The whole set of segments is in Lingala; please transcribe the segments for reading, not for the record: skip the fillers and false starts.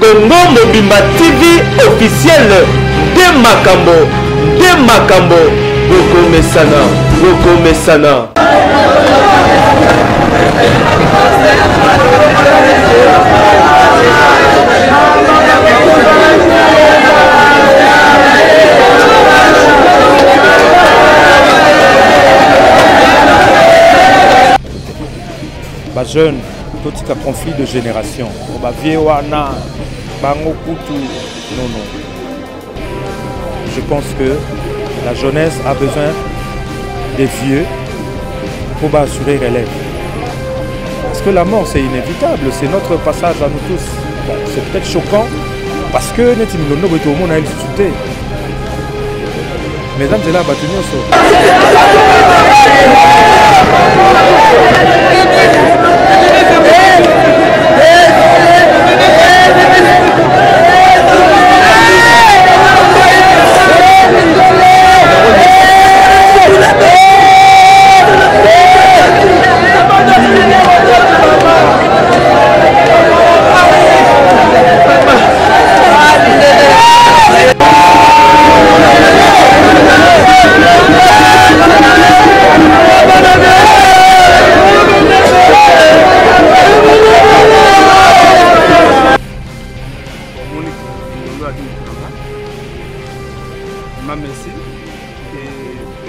Congo Mobimba TV officiel de Makambo Boko Mesana. Ba jeune, tout un conflit de génération. Ba vieux wana, bango kutu, non. Je pense que la jeunesse a besoin des vieux pour assurer relève. Parce que la mort c'est inévitable, c'est notre passage à nous tous. Bon, c'est peut-être choquant parce que nous avons une société. Mesdames et merci.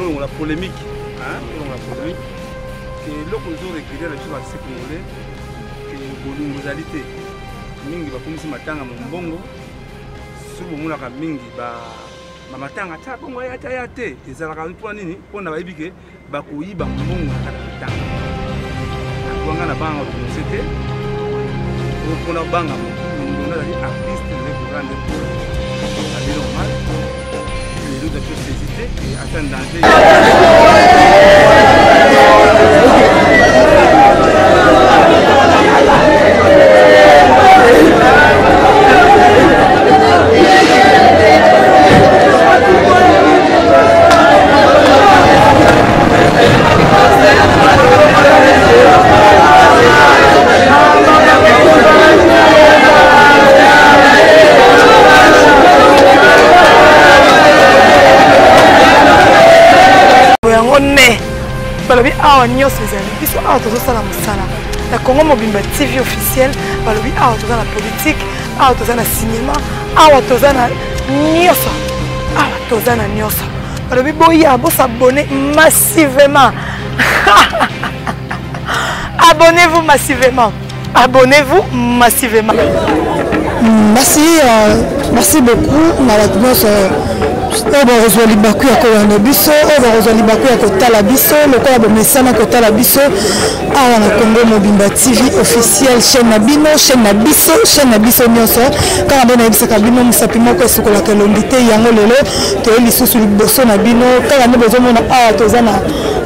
Et la polémique, que l'opposition régulière de la société congolaise, que l'universalité, mingi va comme si matanga mbongo, sur le monde mingi ba matanga ta bongo ya ta te, ils allaient rendre point nini, pour na baibike, ba kuyi ba mbongo na matanga. Na kuanga na banga de société, pour na banga, on a des artistes les grandes, c'est normal. De hésiter et atteindre danger. balobi awa nyonso ezali biso awa tozosala mosala na Congo Mobimba TV officiel balobi awa toza na politique awa toza na cinéma awa toza na nyonso balobi boya bosabone massivement abonnez-vous massivement merci beaucoup na bato nyonso oyo bazwa libaku ya koyanda biso oyo bazwa libaku ya kotala biso lokola bomesana kotala biso awa na Congo Mobimba TV officiel chaîne na biso nyonso kaka nde nayebisaka bino mosapi moko esukolaka elongi te yango lelo toye lisusu liboso na bino kaka nde bozomona awa toza na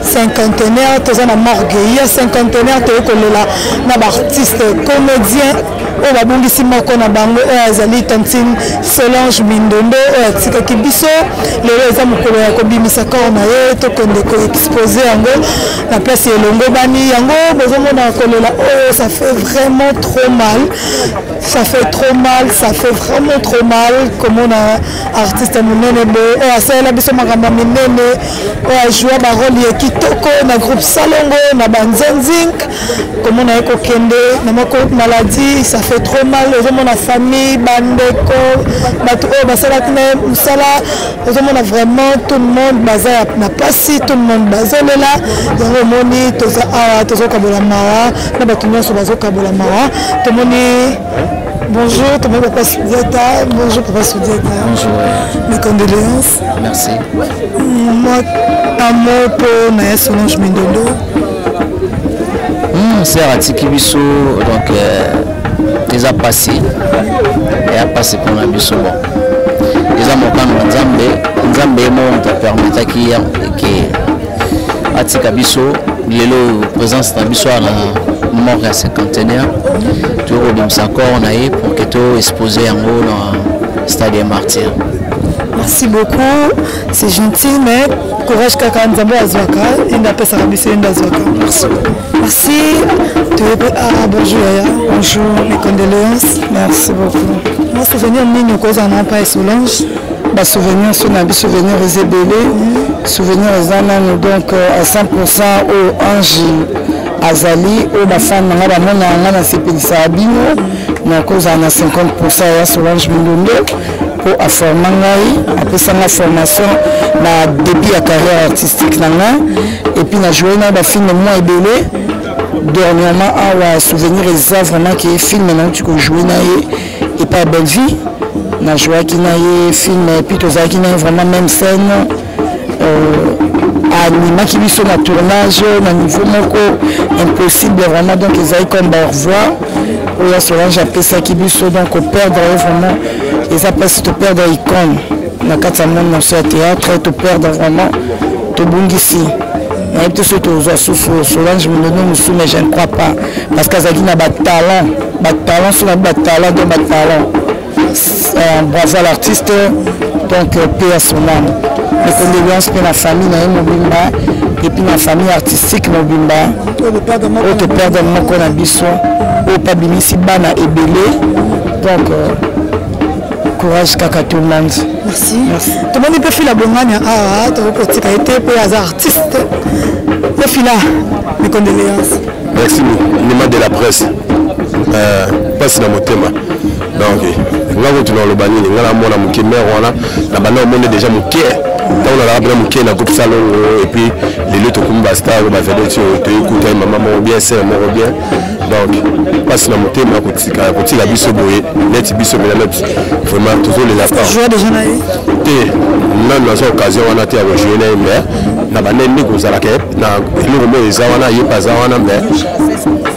cinquantenaire toza na morgue ya cinquantenaire toye kolela na baartiste comédien oyo babongisi moko na bango oyo azali Tantine Solange Mindondo oyo atikaki biso lelo eza mokolo ya kobimisa corps na ye tokende koexpose yango na place elongo bani yango bozomona kolela oyo ça fait vraiment trop mal komona artiste monene boye oyo asalela biso makambo minene oyo ajoua barole ya kitoko na groupe Salongo na banzenzink komona ye kokende na moko maladie ça fait trop mal ozomona famille bandeko bato oyo basalaki na mosala ozomona vraiment tout le monde baza na pasi tout le monde bazolela yango omoni toza awa tozokabola mawa na bato nyonso bazokabola mawa tomoni bonjour Papa Soudiata. Bonjour Papa Soudiata. Bonjour. Mes condoléances. Merci. Moi, un mot pour Naya Solange Mindondo. C'est Ratiki Bisso, donc ils ont passé. Et a passé pour la Bisso. Ils ont monté Nzambe monte permettre qu'il y ait Atika Bisso, le présence de Bisso à la mort à cinquantenaire. Tout le monde s'accorde pour que tout exposé en haut dans le stade des martyrs. Merci beaucoup, c'est gentil, mais courage Kaka Nzambe Azwaka, il n'a pas sa rabissé Azwaka. Merci. Merci. Bonjour, bonjour, mes condoléances. Merci beaucoup. Moi, souvenir nini okozana pa et Solange. Ba souvenir so na bi souvenir ezebele. Souvenir ezana donc à 100% au Ange Azali au ba femme nga ba mona nga na sepelisa abino na kozana 50% ya Solange Mindondo pour former ngai après ça la formation na début ya carrière artistique nanga et puis na joué na ba film moi ebele. Dernièrement, à souvenir les vraiment qui est film maintenant tu peux jouer et pas belle vie. Na joué qui n'a film et puis tout ça qui n'a vraiment même scène. Anima qui vit sur le tournage, na niveau moko impossible vraiment donc ils aillent comme au revoir. Ou là Solange j'appelle ça qui vit sur donc perdre vraiment ils appellent te perdre icône. Na quatre monde dans ce théâtre te perdre vraiment te bungisi. Et tout ce que vous avez souffert, Solange me donne mais je ne crois pas. Parce que Zagina a talent, sur la talent, de talent. Bravo à l'artiste, donc paix à son âme. Les condoléances pour la famille, et puis la famille artistique, Mobimba. Autre père de mon conabiso, au Pabimisi Bana et Belé. Donc, courage kaka tout le monde. Merci. Tout le monde peut faire la bonne manière. Ah, tu as été pour artiste. Le fila, mes condoléances. Merci, Nima de la presse. Passe dans mon thème. Donc, nous avons le banni, nous avons mon on est déjà mon cœur. On a bien mon cœur dans le salon et puis les luttes comme Basta, on va faire des choses, écouter maman bien, c'est mon bien. Donc, passe dans mon thème, côté la biso boye, net biso mélange, vraiment toujours les affaires. Jouer déjà là. Nous avons occasion on a été avec jouer mais na banne ni ko zala ke na le mo ezawana yepa zawana mais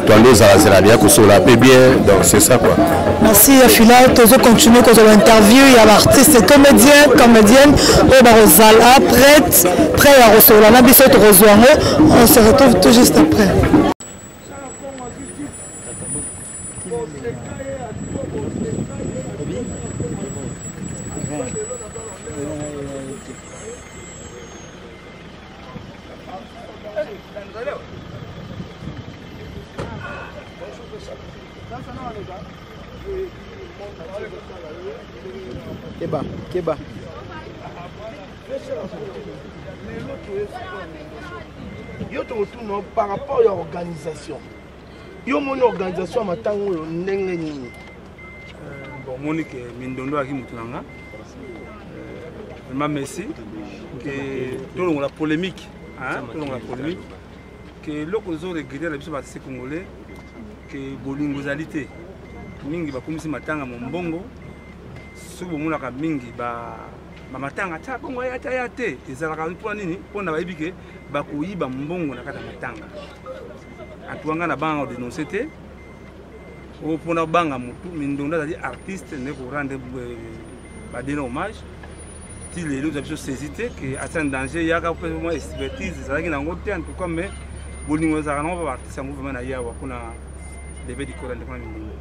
toi zala zala bien ko sola pe bien donc c'est ça quoi. Merci Afila, tu vas continuer quand on interview il y a l'artiste comédienne au Barozala prêt à recevoir la biso to rejoindre on se retrouve tout juste après. Keba. Yo to retourne par rapport à l'organisation. Yo mon organisation matango ndenge nini. Bon Monique Mindondo aki mutulanga. Vraiment merci que tout la polémique que l'opposition regretté la biso batisi congolais que bolingozalité mingi bakomisi matanga mombongo subo mulaka mingi ba matanga ta bongo ya te ezalaka mpona nini mpona bayebi ke bakoyiba mbongo na kata matanga atuanga na banga dénoncer te o mpona banga mutu Mindondo azali artiste ne ko rendre ba donner hommage ti lelo za biso saisité que atteint danger yaka pour moi expertise ezalaki nango te en tout cas mais bolingo ezalaka nango ba artiste yango vraiment na yawa kuna levé du corps de Mindondo.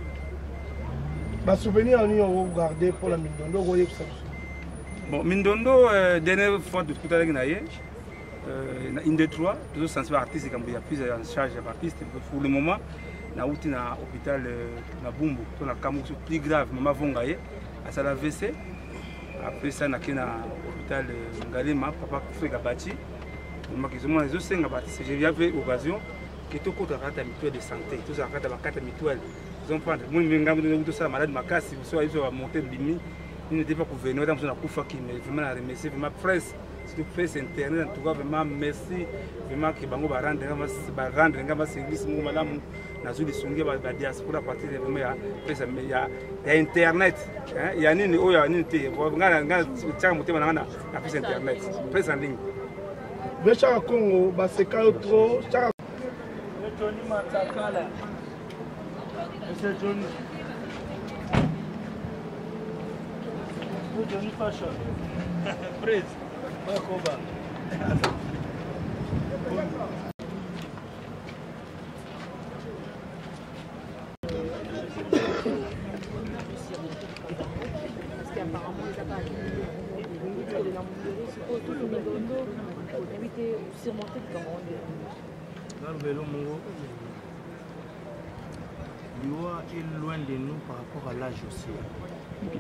Bah souvenir on y regarder pour la Mindondo bon Mindondo dernière fois de tout à l'heure une deux trois toujours sensible artiste comme il y a plus en charge d'artistes pour le moment na outi na hôpital na Bumbu to na kamusu plus grave maman vongaye à sa AVC après ça na kina hôpital Ngalema papa Frega Bati moi qui sont les autres cinq artistes j'ai eu occasion que tout côté carte mutuelle de santé tout ça carte mutuelle ils ont prendre moi ngam tout ça malade makasi soit ils ont monté bimi ils n'étaient pas couverts dans son akufa qui mais vraiment remercier vraiment presse surtout presse internet en tout cas vraiment merci vraiment que bango ba rendre ngama service mo malamu na zuli songe ba diaspora partir de vraiment ya presse ya internet hein ya nini oya nini te ngana tsaka motema na presse internet presse en ligne Béchara Congo ba seka trop Johnny Matakala. Monsieur Johnny. Johnny Fashion. Praise. Makoba. Liwa est loin de nous par rapport à l'âge aussi.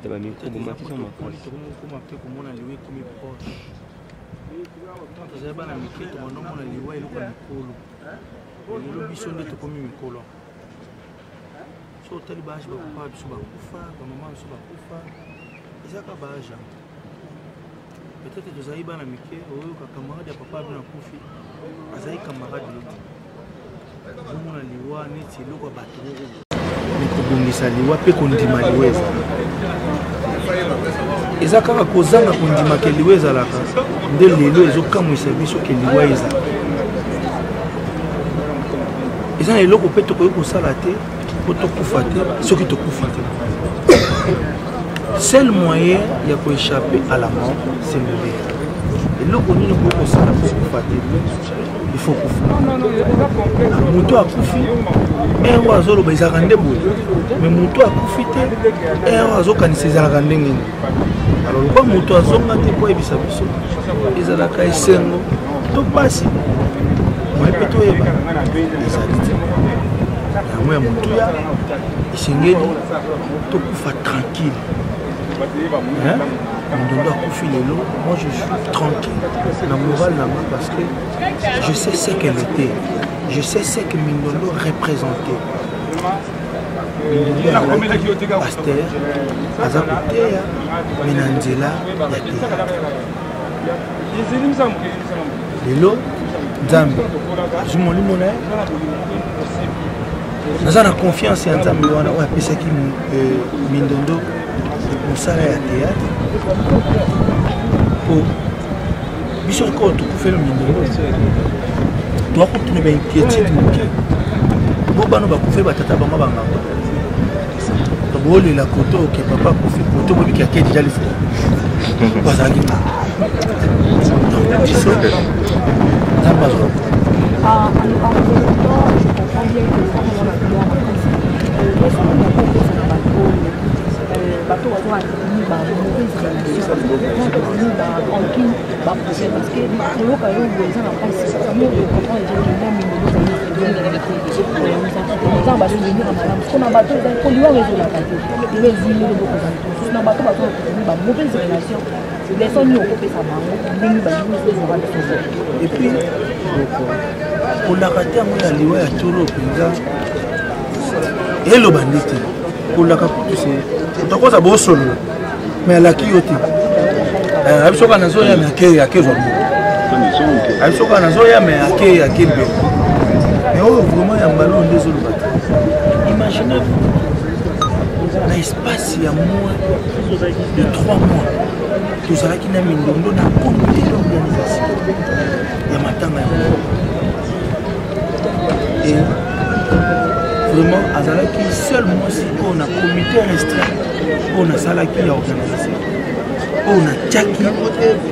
Comment proche. Quand vous avez un micro, on a liwa et le colo. Le bichon de tout comme micolo. So tel bâche va pas sur la koufa, maman sur la koufa. Et ça bâche. Peut-être que vous avez un micro, ou un camarade de papa bien koufi. Vous avez un camarade de l'autre. Vous avez liwa net le quoi bateau. Mikobungisa liwa pe kondima liweza. Eza kaka kozanga kondima ke liweza laka. Nde lelo ezokamwisa biso ke liwa eza. Eza na eloko pe tokoki kosala te po tokufa te soki tokufa te. Seul moyen ya koéchapper à la mort, c'est mourir. Eloko nini koki kosala po kufa te. Il faut kufa. Mutu akufi un oiseau le ezalaka nde boye mais mutu akufi te un oiseau kanisa ezalaka ndenge nini. Alors lokwa mutu azonga te po yebisa biso ezalaka esengo to pasi moye mpe toyeba ezali te yango ya motuya esengeli tokufa tranquille. Mindondo akufi lelo, moi je suis tranquille na moral na moi parce que je sais ce qu'elle était, je sais ce que Mindondo représentait. Mindondo pasteur aza koteya menanzela ya te lelo nzambe azwi molimo na ye naza na confiance ya nzambe wana oyo apesaki Mindondo mosala ya théâtre po biso encore tokufela Mindondo twakotuna bainquiétude moke bo bano bakufe batata bango banganga bolela koto oke papa akufi koto bobiki ake deja lifo bazalaki biso nzambe azwa bateau va voir mauvaise réaction tranquille parce que le cas où vous êtes en place ça nous comprend les gens qui n'ont pas de souvenir à madame qu'on a bateau pour lui résoudre la carte il est venu de beaucoup de na bateau va mauvaise relation les gens n'y ont pas ça mango et puis pour la rater à liwa ya toro penza et le bandit pour la capote c'est donc ça beau solo mais la kiote abisoka nazo ya mais akezo abisoka nazo ya mais akebe mais oh vraiment ya mbalo ndezolo bata imaginez l'espace ya mois de 3 mois tout ça qui n'a Mindondo na comité d'organisation ya matanga et vraiment azalaki seul moisi on a comité restreint on a salaki ya organisation on a tchaki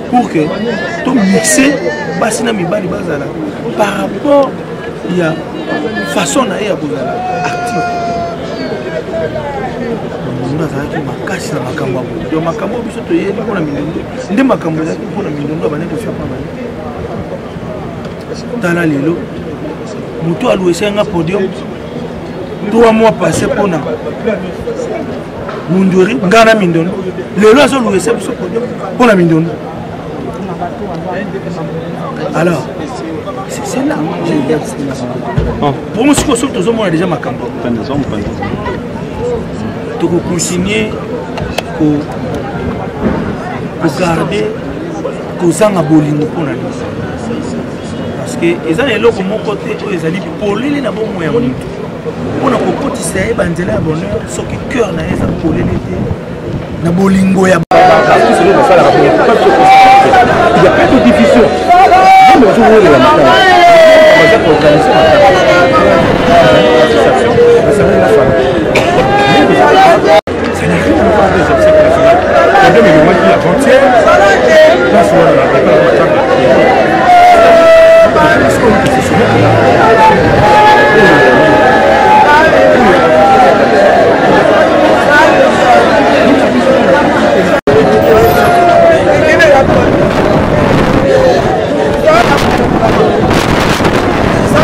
pour que tout mixer basi na mibali bazala par rapport ya façon na ya bozala actif Mindondo azalaki makasi na makambo yo makambo biso toyebi mpona Mindondo nde makambo ezalaki mpona Mindondo abandi kofia mpa tala lelo moto alouese nga podium 3 mois passés pour na Munduri ngana Mindondo lelo azo louese biso podium pour na Mindondo. Alors c'est là pour moi ce que surtout on a déjà makambo to continuer ko garder kozanga bolingo pour na parce que ezana eloko moko te to ezali polele na bomo ya mutu pona kokotisa ye banzela ya bonheur soki cœur na eza polele te na bolingo ya il y a pas de diffusion même au jour où la matin on va organiser ça n'a rien à voir avec les obsèques nationales. Le problème est le mois qui avant-hier, là, c'est là, Ça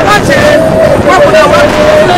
va,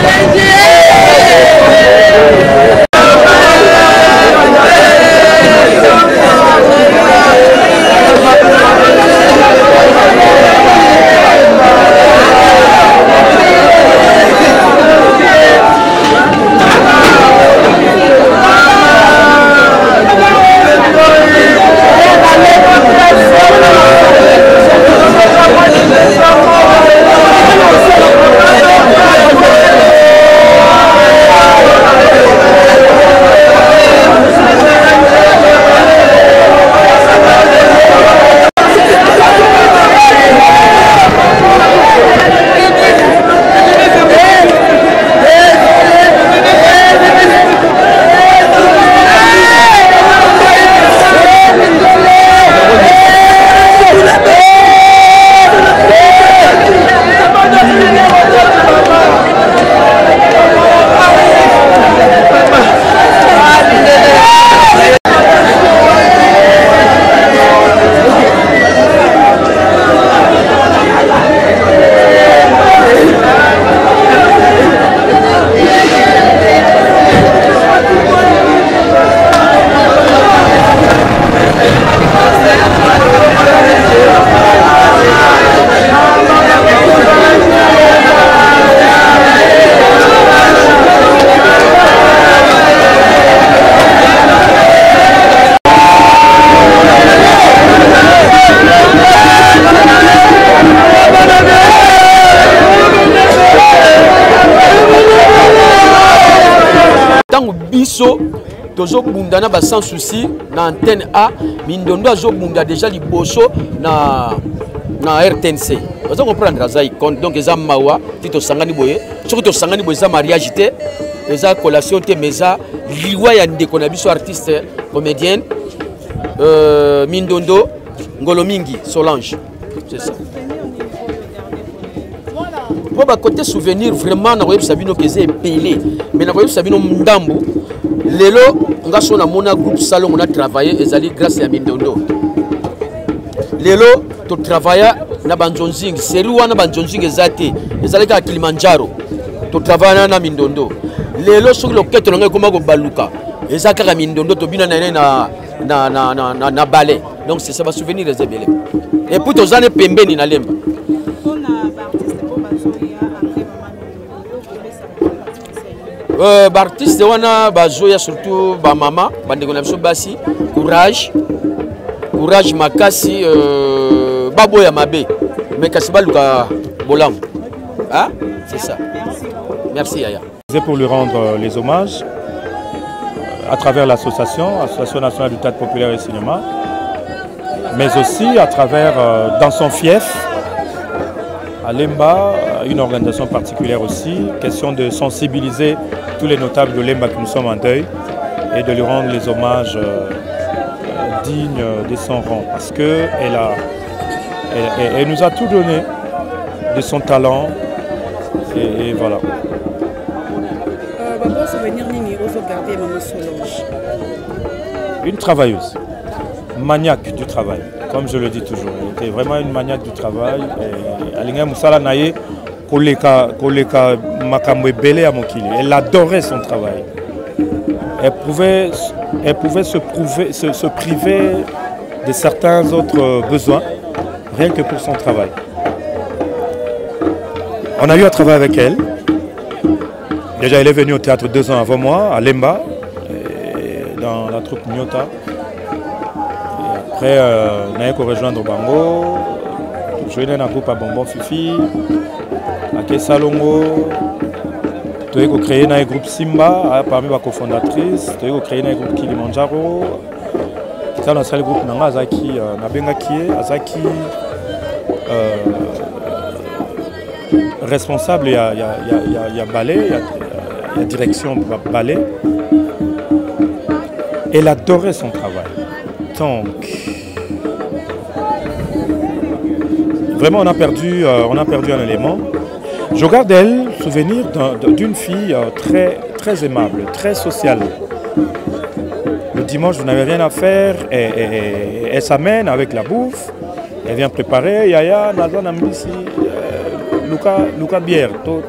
biso tozobunda na sans souci na antenne A Mindondo azobunda déjà liboso na RTNC. Vous comprendre ça compte donc eza mawa tito sangani boye soki to sangani boye za mariage te eza collation te meza liwa ya ndeko na biso artiste comédienne Mindondo Ngolo Mingi Solange, c'est ça. Pour le côté souvenir, vraiment, nous avons sabino que c'est pelé, mais nous avons sabino ndambu. Lelo, on a son amona groupe salon, on a travaillé et grâce à Mindondo. Lelo, tu travailles na banjonzing, c'est lui na banjonzing ezate, ezali ka Kilimanjaro. Tu travailles na Mindondo. Lelo sur le quête on a comme baluka. Ezaka ka Mindondo to bina na ballet. Donc c'est ça va souvenir des belé. Et puis aux années pembeni na lemba. Artiste wana bazoya surtout ba mama bande ko na biso basi courage makasi baboya mabe mais kasi baluka bolam. Hein? C'est ça. Merci Yaya. C'est pour lui rendre les hommages à travers l'association nationale du théâtre populaire et cinéma, mais aussi à travers dans son fief à Lemba, une organisation particulière aussi, question de sensibiliser tous les notables de Lemba que nous sommes en deuil et de lui rendre les hommages dignes de son rang, parce qu'elle nous a tout donné de son talent et voilà. Une travailleuse, maniaque du travail, comme je le dis toujours. Elle était vraiment une maniaque du travail. Elle adorait son travail. Elle pouvait se priver de certains autres besoins, rien que pour son travail. On a eu à travailler avec elle. Déjà, elle est venue au théâtre 2 ans avant moi, à Lemba, dans la troupe Nyota. Et après, on a rejoindre Bango, joué dans un groupe à Bonbon Fifi, à Kessalongo. On a créé un groupe Simba, parmi les cofondatrices. On a créé un groupe Kilimanjaro. On a créé le groupe Nanga Azaki, Azaki responsable, il y a ballet, il y a direction ballet. Elle adorait son travail. Donc, vraiment, on a perdu un élément. Je garde elle souvenir d'une fille très aimable, très sociale. Le dimanche, vous n'avez rien à faire, et elle s'amène avec la bouffe. Elle vient préparer. Yaya, Nazan Ambisi, Luca Bière, tout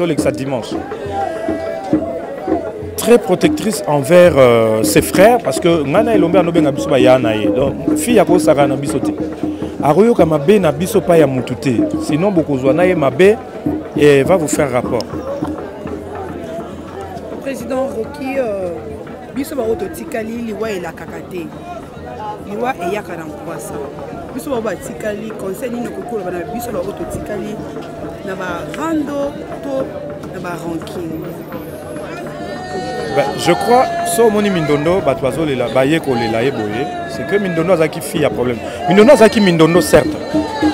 le dimanche. Très protectrice envers ses frères, parce que Nana et Lombe Anobe Nabiso Bayanae. Donc, fille à cause Sara Nabisote. Aroyo Kamabe Nabiso Paya Mutute. Sinon, beaucoup Zouanae Mabe et va vous faire rapport. Président Rocky, Biso Baroto Tikali, Liwa et la Kakate. Liwa et Yakaran Kwasa. Biso Baba Tikali, conseil Nino Koko, Biso Baroto Tikali, Naba Rando, To, Naba Ranking. Je crois que Mindondo, c'est que Mindondo a qui fille a problème. Mindondo a qui Mindondo certes.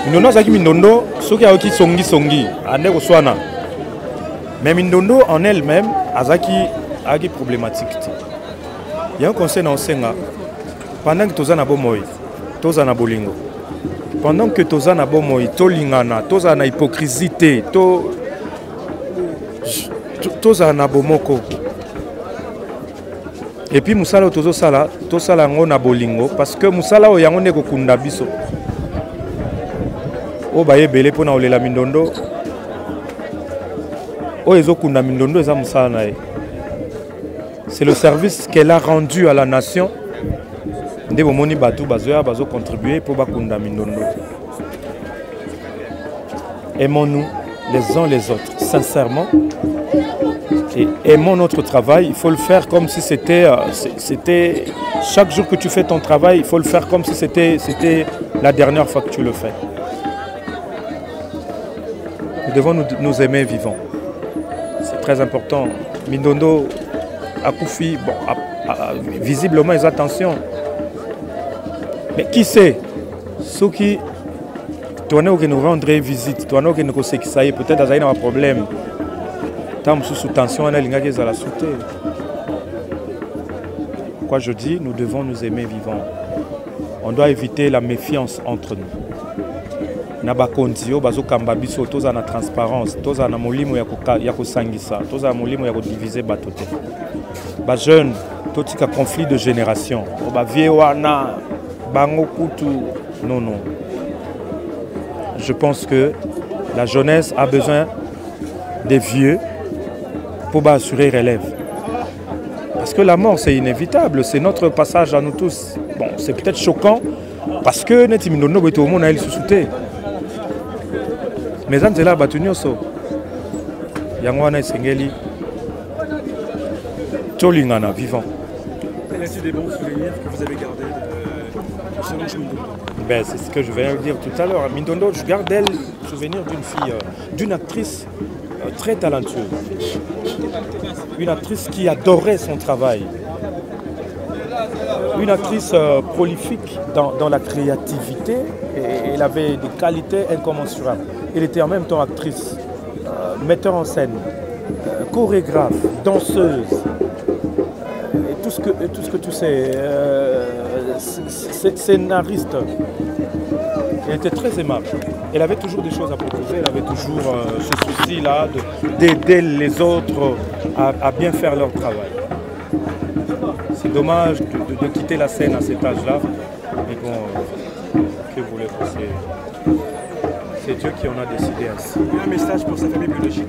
Mindondo a qui Mindondo, ceux qui ont qui songi, mais Mindondo en elle-même a qui problématique. Il y a un conseil dans le Senga. Pendant que tu as un bon moï, tu as un bolingo. Pendant que tu as un bon moï, tu as une hypocrisie, tu as un bon moko. Et puis Moussala Tozo Sala, Tosala na bolingo, parce que Moussala o yango neko kunda biso. O baye belé pona olela Mindondo. O ezo kunda Mindondo eza Moussala na ye. C'est le service qu'elle a rendu à la nation. Nde bomoni batu bazoya bazo contribuer pour bakunda Mindondo. Aimons-nous les uns les autres, sincèrement. Et aimons notre travail, il faut le faire comme si c'était... Chaque jour que tu fais ton travail, il faut le faire comme si c'était la dernière fois que tu le fais. Nous devons nous aimer vivants. C'est très important. Mindondo Akoufi, bon, visiblement, ils attention. Mais qui sait? Ceux qui tournent qui nous rendre visite, tournent qui nous sait qui ça y est, peut-être qu'ils ont un problème. Tant sous tension, on a l'ingénieur à la sauter. Quoi je dis, nous devons nous aimer vivants. On doit éviter la méfiance entre nous. Nabakondio bazo kambabiso toza na transparence toza na molimo ya kosangisa toza na molimo ya kodiviser batote ba jeune totika conflit de génération ba vie wana bango kutu non. Je pense que la jeunesse a besoin des vieux pour assurer relève. Parce que la mort c'est inévitable, c'est notre passage à nous tous. Bon, c'est peut-être choquant parce que Netimidono beto monde a il sous-souté. Mais c'est là batu nyoso yangwana esengeli tolingana vivant. Est-ce des bons souvenirs que vous avez gardés de Solange Mindondo? Ben, c'est ce que je viens de dire tout à l'heure. Mindondo, je garde elle le souvenir d'une fille, d'une actrice très talentueuse, une actrice qui adorait son travail, une actrice prolifique dans la créativité et elle avait des qualités incommensurables. Elle était en même temps actrice, metteur en scène, chorégraphe, danseuse, et tout ce que tu sais, scénariste. Elle était très aimable. Elle avait toujours des choses à proposer, elle avait toujours ce souci-là d'aider les autres à bien faire leur travail. C'est dommage de quitter la scène à cet âge-là, mais bon, que voulez-vous, c'est Dieu qui en a décidé ainsi. Un message pour sa famille biologique.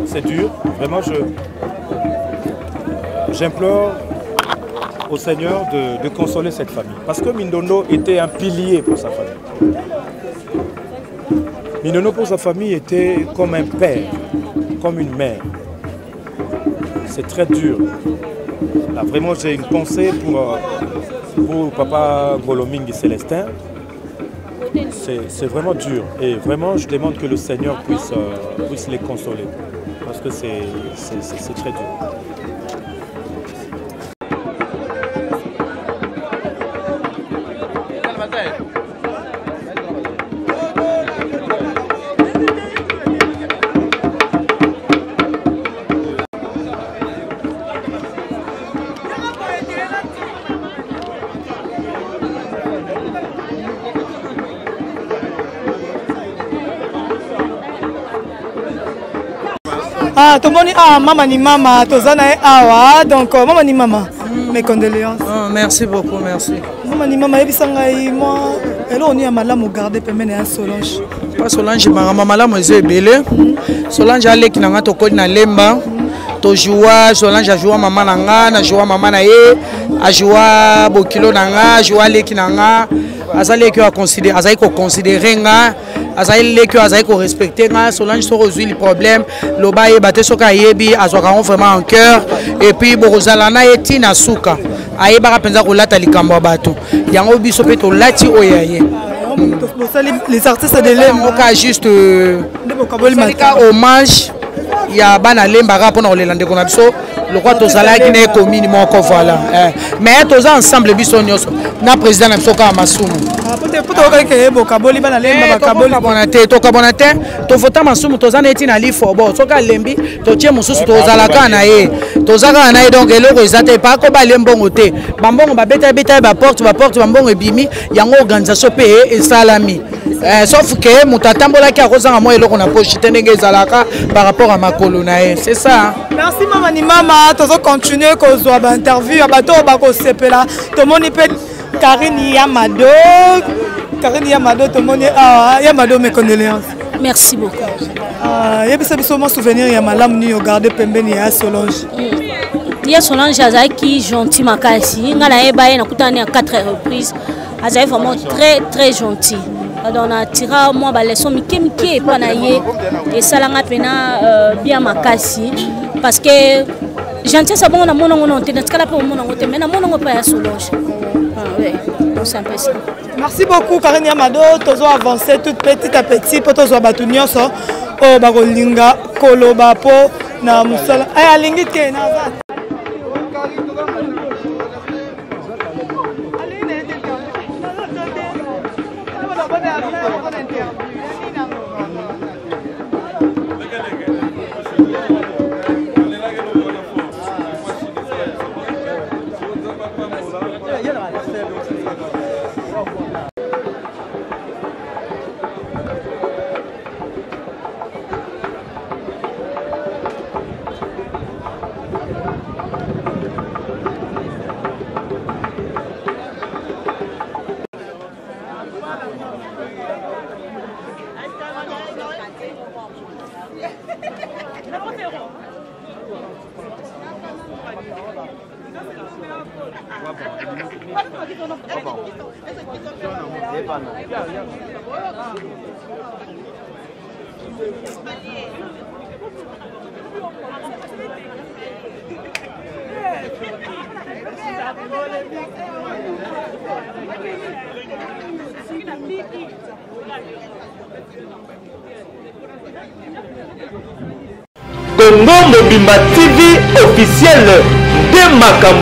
C'est dur, vraiment j'implore au Seigneur de consoler cette famille. Parce que Mindondo était un pilier pour sa famille. Mindondo pour sa famille était comme un père, comme une mère. C'est très dur. Là, vraiment j'ai une pensée pour papa Golomingi Célestin. C'est vraiment dur et vraiment je demande que le Seigneur puisse les consoler parce que c'est très dur. Ah, tomoni maman ni maman, tozana awa donc maman ni maman. Mes condoléances. Merci beaucoup, merci. Maman ni maman ebisangai moi, elo oni amalamu garder pemene à Solange. Pas Solange maman malamu ezo ebele. Solange aleki nanga tokoni na lemba. To joua Solange a joué maman nanga, na joué maman na ye, a joué bokilo nanga, joué leki nanga. Azali ko considérer, azali ko considérer nga. Azali leki azali ko respecter nga. Solange so résout le problème. Loba ye baté soka yebi azwaka vraiment en cœur et puis borozala na eti na suka. Aye baka penza ko lata likambo bato. Yango biso pe to lati oyaye. Les artistes de l'Emboka juste hommage. Il y a bana lemba rapport dans les landais qu'on a biso le roi tozala qui n'est commis moko voilà mais tous ensemble biso nyos na président na biso ka masumu peut-être que bokaboli bana lemba bakaboli bonate to vota masumu tozana eti na lifo bo soka lembi to tie mususu tozala kana ye tozaka na ye donc eloko ezate pas ko ba lembongo te bambongo ba beta ba porte bambongo ebimi yango organisation pe et salami sauf que mutatambola ki akozanga mo eloko na poche tenenge ezalaka par rapport à ma colonae c'est ça. Merci maman ni maman tozo continuer ko zo ba interview ya bato ba ko sepela to moni pe Karine Yamado to moni Yamado mes condoléances. Merci beaucoup. Yebisa biso mo souvenir ya malamu ni yo garder pembeni ya Solange. Ya Solange azaki gentil makasi ngala eba ye nakutani à 4 reprises azaki vraiment très gentil. Donc on a tiré moi ba leçon mike pa na ye et salanga pena bien makasi parce que gentil ça bon na monongo non te na skala pe monongo te mais na monongo pa ya Solange. Oui, c'est un peu ça. Merci beaucoup Karine Yamado, tozo avancer tout petit à petit pour tozo batu nyonso o bakolinga koloba po na musala ay alingi te na Congo Mobimba TV officiel de Makambo.